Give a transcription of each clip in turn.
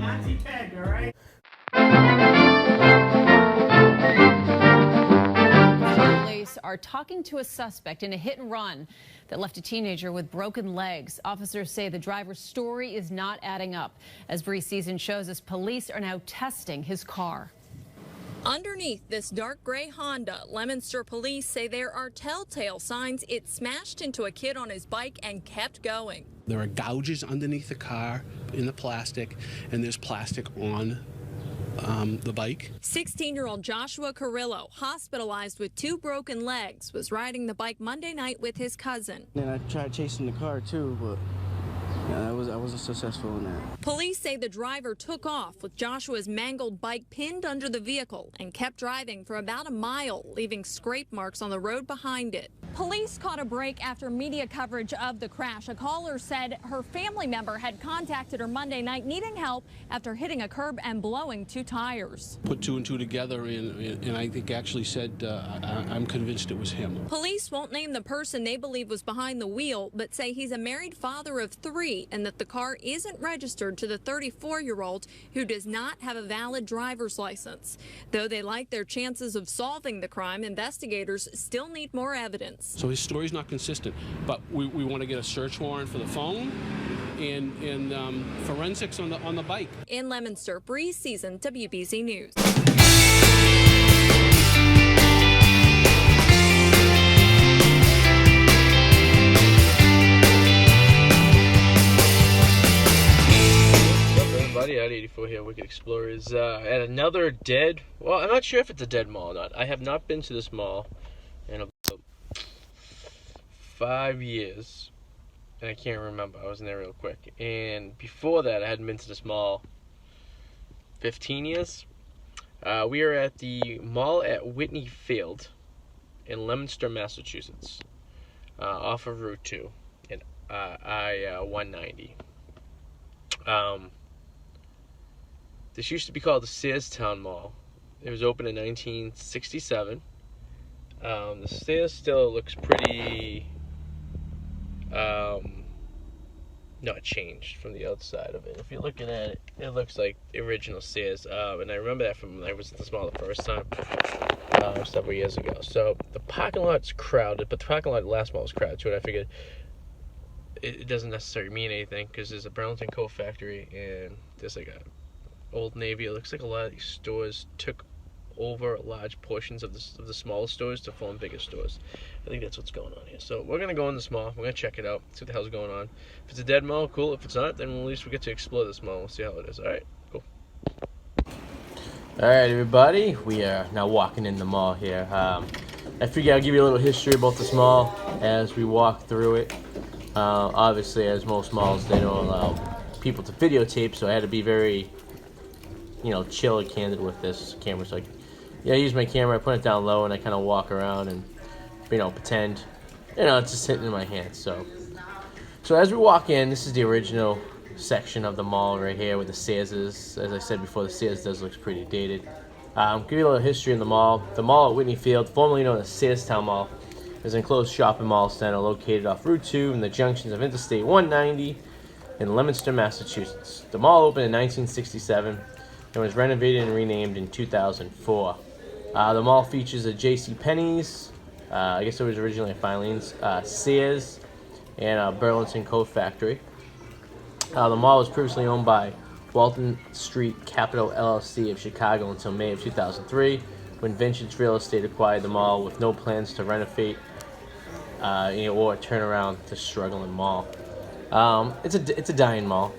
anti-tag, all right? Police are talking to a suspect in a hit and run that left a teenager with broken legs. Officers say the driver's story is not adding up. As Bree Season shows us, police are now testing his car. Underneath this dark gray Honda, Leominster police say there are telltale signs it smashed into a kid on his bike and kept going. There are gouges underneath the car in the plastic, and there's plastic on the bike. 16-year-old Joshua Carrillo, hospitalized with 2 broken legs, was riding the bike Monday night with his cousin. And I tried chasing the car too, but yeah, I wasn't successful in that. Police say the driver took off with Joshua's mangled bike pinned under the vehicle and kept driving for about a mile, leaving scrape marks on the road behind it. Police caught a break after media coverage of the crash. A caller said her family member had contacted her Monday night needing help after hitting a curb and blowing 2 tires. Put 2 and 2 together, and I think actually said, I'm convinced it was him. Police won't name the person they believe was behind the wheel, but say he's a married father of 3 and that the car isn't registered to the 34-year-old who does not have a valid driver's license. Though they like their chances of solving the crime, investigators still need more evidence. So his story's not consistent, but we want to get a search warrant for the phone and forensics on the bike. In Leominster, Bree Season, WBZ News. Arty 84 here, Wicked Explorers, at another dead, well, I'm not sure if it's a dead mall or not. I have not been to this mall in about 5 years, and I can't remember. I was in there real quick. And before that, I hadn't been to this mall 15 years. We are at the Mall at Whitney Field in Leominster, Massachusetts, off of Route 2 in I-190. This used to be called the Searstown Mall. It was opened in 1967. The Sears still looks pretty not changed from the outside of it. If you're looking at it, it looks like the original Sears. And I remember that from when I was at the mall the first time, several years ago. So the parking lot's crowded, but the parking lot at the last mall was crowded too. And I figured it doesn't necessarily mean anything because there's a Burlington Coat Factory and there's like a Old Navy. It looks like a lot of these stores took over large portions of the smaller stores to form bigger stores. I think that's what's going on here. So we're gonna go in this mall. We're gonna check it out, see what the hell's going on. If it's a dead mall, cool. If it's not, then at least we get to explore this mall. We'll see how it is. All right, cool. All right, everybody. We are now walking in the mall here. I figure I'll give you a little history about this mall as we walk through it. Obviously, as most malls, they don't allow people to videotape, so I had to be very, chill and candid with this camera. So I use my camera, I put it down low, and I kind of walk around and, pretend, it's just sitting in my hand. So as we walk in, this is the original section of the mall right here with the Sears. As I said before, the Sears looks pretty dated. Give you a little history in the mall. The Mall at Whitney Field, formerly known as Searstown Mall, is an enclosed shopping mall center located off Route 2 in the junctions of Interstate 190 in Leominster, Massachusetts. The mall opened in 1967 and was renovated and renamed in 2004. The mall features a JCPenney's, I guess it was originally a Filene's, Sears, and a Burlington Coat Factory. The mall was previously owned by Walton Street Capital LLC of Chicago until May of 2003, when Vintage Real Estate acquired the mall with no plans to renovate or turn around the struggling mall. It's a dying mall.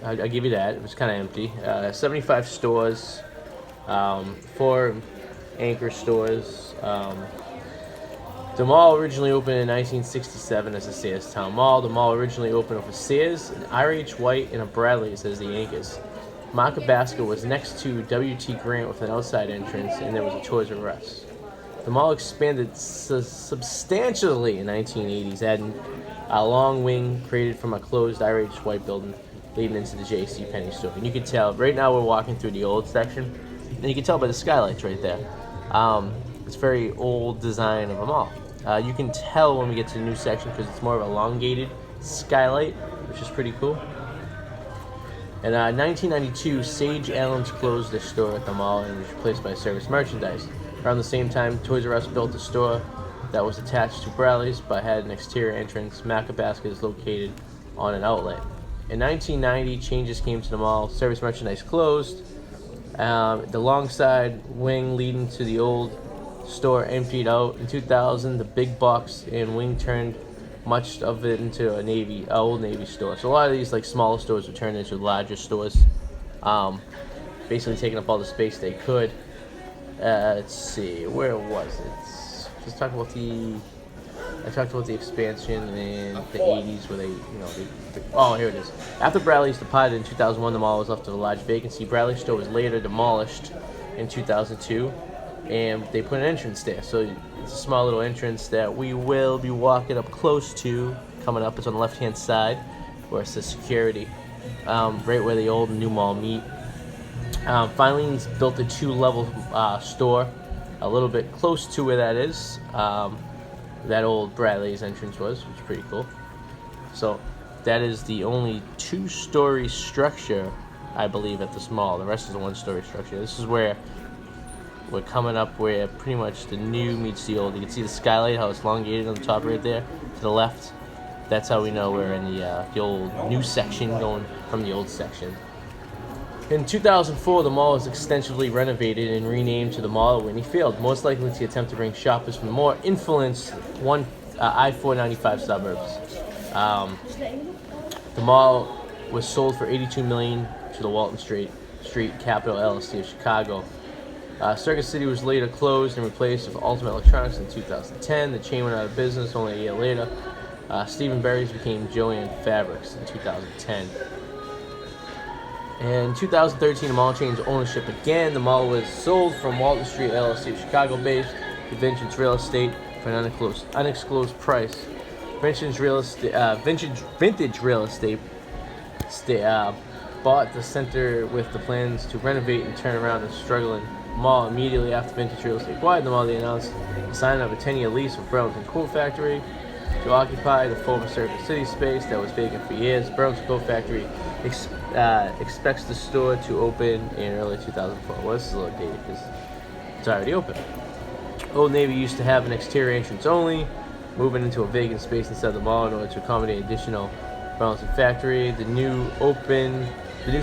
I'll give you that. It was kind of empty. 75 stores, 4 anchor stores. The mall originally opened in 1967 as a Searstown Mall. The mall originally opened with a Sears, an RH White, and a Bradley's as the anchors. Market Basket was next to W.T. Grant with an outside entrance, and there was a Toys R Us. The mall expanded substantially in the 1980s, adding a long wing created from a closed RH White building leading into the JCPenney store. And you can tell, right now we're walking through the old section, and you can tell by the skylights right there. It's very old design of a mall. You can tell when we get to the new section because it's more of an elongated skylight, which is pretty cool. In 1992, Sage Allen's closed their store at the mall and was replaced by Service Merchandise. Around the same time, Toys R Us built a store that was attached to Bradley's but had an exterior entrance. Macca-Basket is located on an outlet. In 1990, changes came to the mall. Service Merchandise closed. The long side wing leading to the old store emptied out. In 2000, the big box and wing turned much of it into a old Navy store. So a lot of these like smaller stores were turned into larger stores, basically taking up all the space they could. Let's see, where was it? Let's talk about I talked about the expansion in the 80s where oh, here it is. After Bradley's departed in 2001, the mall was left with a large vacancy. Bradley's store was later demolished in 2002, and they put an entrance there. So it's a small little entrance that we will be walking up close to. Coming up, it's on the left-hand side where it says security, right where the old and new mall meet. Finally, built a 2-level store a little bit close to where that is. That old Bradley's entrance was, which is pretty cool. So that is the only 2-story structure, I believe, at this mall. The rest is a 1-story structure. This is where we're coming up where pretty much the new meets the old. You can see the skylight, how it's elongated on the top right there to the left. That's how we know we're in the old new section going from the old section. In 2004, the mall was extensively renovated and renamed to the Mall at Whitney Field, most likely to attempt to bring shoppers from the more influenced I-495 suburbs. The mall was sold for $82 million to the Walton Street Capital LLC of Chicago. Circus City was later closed and replaced with Ultimate Electronics in 2010. The chain went out of business only a year later. Stephen Berry's became Joanne Fabrics in 2010. In 2013, the mall changed ownership again. The mall was sold from Walton Street LLC of Chicago-based to Vintage Real Estate for an undisclosed price. Vintage Real Estate bought the center with the plans to renovate and turn around the struggling mall. Immediately after Vintage Real Estate acquired the mall, they announced the signing of a 10-year lease with Burlington Coat Factory to occupy the former Circuit City space that was vacant for years. Burlington Coat Factory expects the store to open in early 2004. Well, this is a little dated because it's already open. Old Navy used to have an exterior entrance only, moving into a vacant space inside the mall in order to accommodate additional Burlington Factory. The new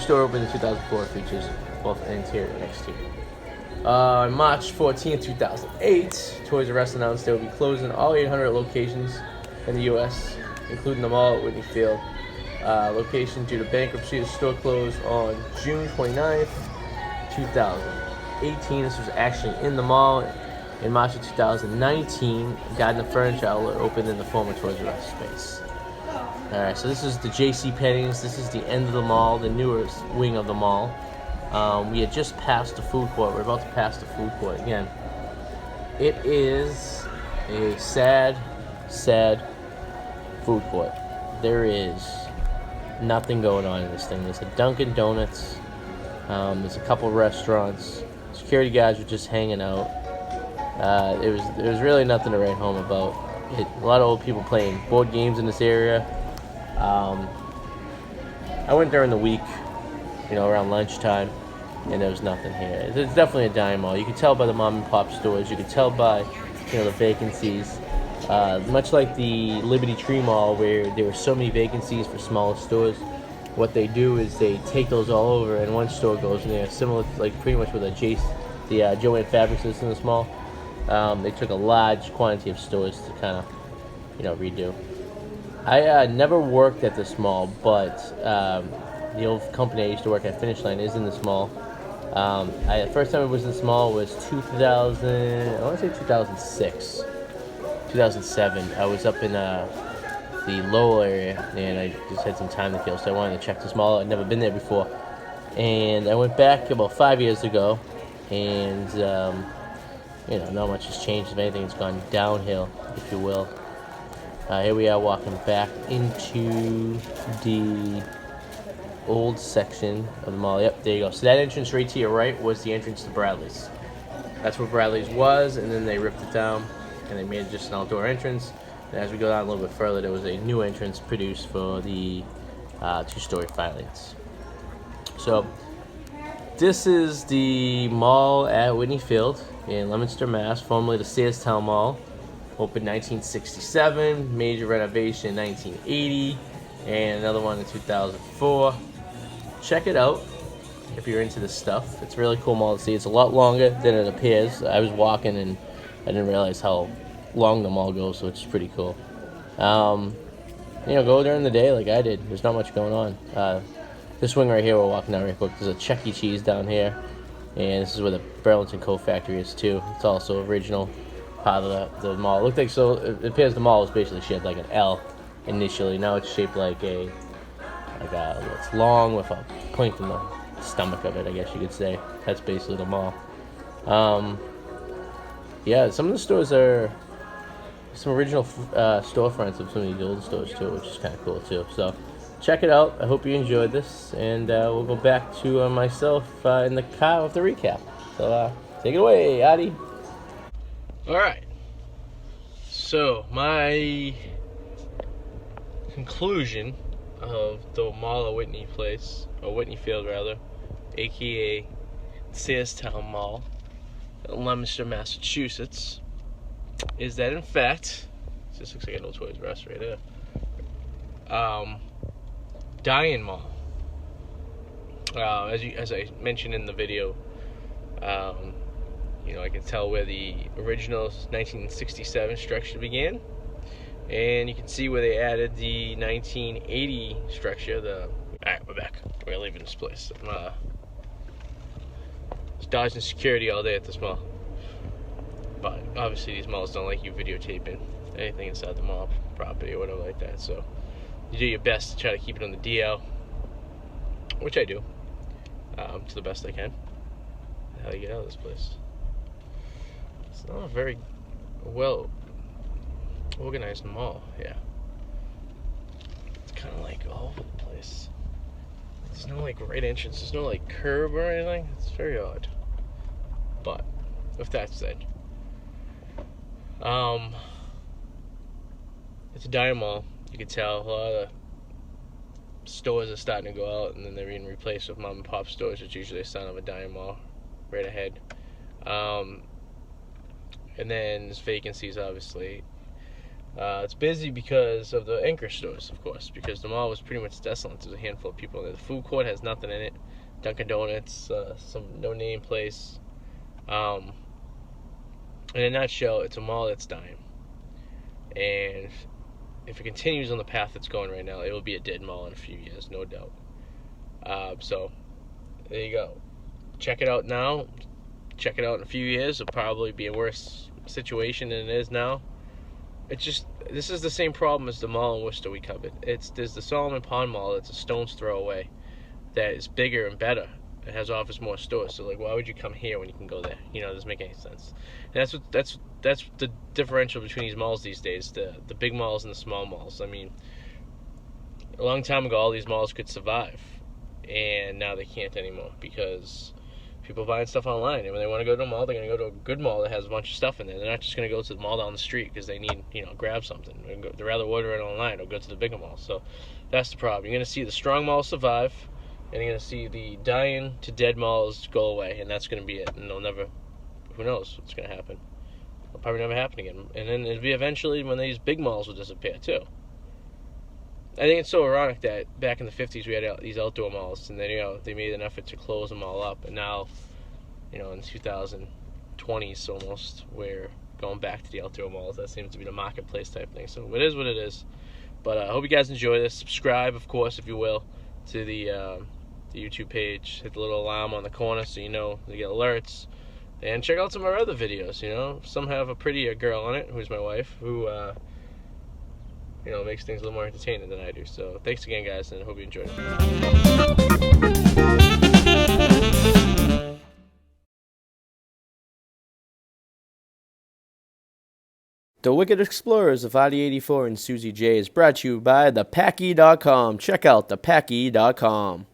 store opened in 2004, features both interior and exterior. On March 14, 2008, Toys R Us announced they would be closing all 800 locations in the U.S., including the Mall at Whitney Field location due to bankruptcy. The store closed on June 29th, 2018. This was actually in the mall. In March of 2019, Gardner Furniture Outlet opened in the former Toys R Us space. Alright, so this is the JCPenney's. This is the end of the mall, the newest wing of the mall. We had just passed the food court. We're about to pass the food court again. It is a sad, sad food court. There is nothing going on in this thing. There's a Dunkin' Donuts. There's a couple restaurants. Security guys were just hanging out. There was really nothing to write home about. A lot of old people playing board games in this area. I went during the week, around lunchtime, and there was nothing here. It's definitely a dime mall. You could tell by the mom and pop stores. You could tell by, the vacancies. Much like the Liberty Tree Mall, where there were so many vacancies for smaller stores, what they do is they take those all over, and one store goes in there, similar to pretty much with the Joanne Fabrics is in this mall. They took a large quantity of stores to kind of, redo. I never worked at this mall, but the old company I used to work at, Finish Line, is in this mall. The first time I was in this mall was 2006. 2007. I was up in the Lowell area, and I just had some time to kill, so I wanted to check this mall. I'd never been there before, and I went back about 5 years ago, and not much has changed. If anything, it's gone downhill, if you will. Here we are walking back into the old section of the mall. Yep, there you go. So that entrance right to your right was the entrance to Bradley's. That's where Bradley's was, and then they ripped it down, and they made it just an outdoor entrance. And as we go down a little bit further, there was a new entrance produced for the two-story filings. So this is the Mall at Whitney Field in Leominster, Mass, formerly the Searstown Mall. Opened 1967, major renovation in 1980, and another one in 2004. Check it out if you're into this stuff. It's a really cool mall to see. It's a lot longer than it appears. I was walking and I didn't realize how long the mall goes, so it's pretty cool. Go during the day like I did. There's not much going on. This wing right here, we're walking down real quick. There's a Chuck E. Cheese down here, and this is where the Burlington Coat Factory is too. It's also original part of the mall. It looked like, so it appears the mall was basically shaped like an L initially. Now it's shaped like it's long with a point in the stomach of it, I guess you could say. That's basically the mall. Yeah, some of the stores are some original storefronts of some of these old stores too, which is kind of cool too. So check it out. I hope you enjoyed this, and we'll go back to myself in the car with the recap. So take it away, Arty. All right. So my conclusion of the Mall at Whitney Whitney Field rather, aka Searstown Mall, in Leominster, Massachusetts, is that in fact, this looks like an old Toys R Us right there. Dying Mall. As I mentioned in the video, I can tell where the original 1967 structure began, and you can see where they added the 1980 structure. Alright, we're back. We're leaving this place. I'm dodging security all day at this mall. But obviously these malls don't like you videotaping anything inside the mall property or whatever like that. So you do your best to try to keep it on the DL, which I do, to the best I can. How do you get out of this place? It's not a very well organized mall. Yeah, it's kind of like all over the place. There's no like right entrance. There's no like curb or anything. It's very odd. But with that said, it's a dying mall. You can tell a lot of the stores are starting to go out, and then they're being replaced with mom and pop stores, which usually a sign of a dying mall right ahead. And then there's vacancies, obviously. It's busy because of the anchor stores, of course, because the mall was pretty much desolate. There's a handful of people in there. The food court has nothing in it. Dunkin' Donuts, some no-name place. In a nutshell, it's a mall that's dying. And if it continues on the path it's going right now, it will be a dead mall in a few years, no doubt. So, there you go. Check it out now. Check it out in a few years. It'll probably be a worse situation than it is now. This is the same problem as the mall in Worcester we covered. There's the Solomon Pond Mall that's a stone's throw away, that is bigger and better. It offers more stores. So like, why would you come here when you can go there? It doesn't make any sense. And that's the differential between these malls these days, the big malls and the small malls. I mean, a long time ago all these malls could survive, and now they can't anymore because people are buying stuff online, and when they want to go to a mall, they're going to go to a good mall that has a bunch of stuff in there. They're not just going to go to the mall down the street because they need, grab something. They'd rather order it online or go to the bigger mall. So that's the problem. You're going to see the strong malls survive, and you're going to see the dying to dead malls go away, and that's going to be it. And they'll never, who knows what's going to happen. It'll probably never happen again. And then it'll be eventually when these big malls will disappear too. I think it's so ironic that back in the 50s we had these outdoor malls, and then they made an effort to close them all up, and now in 2020s almost we're going back to the outdoor malls. That seems to be the marketplace type thing. So it is what it is. But I hope you guys enjoy this. Subscribe, of course, if you will, to the YouTube page. Hit the little alarm on the corner so you get alerts. And check out some of our other videos. Some have a prettier girl on it, who's my wife, who makes things a little more entertaining than I do. So thanks again, guys, and I hope you enjoyed it. The Wicked Explorers of Arty 84 and Suzi J is brought to you by thepacky.com. Check out thepacky.com.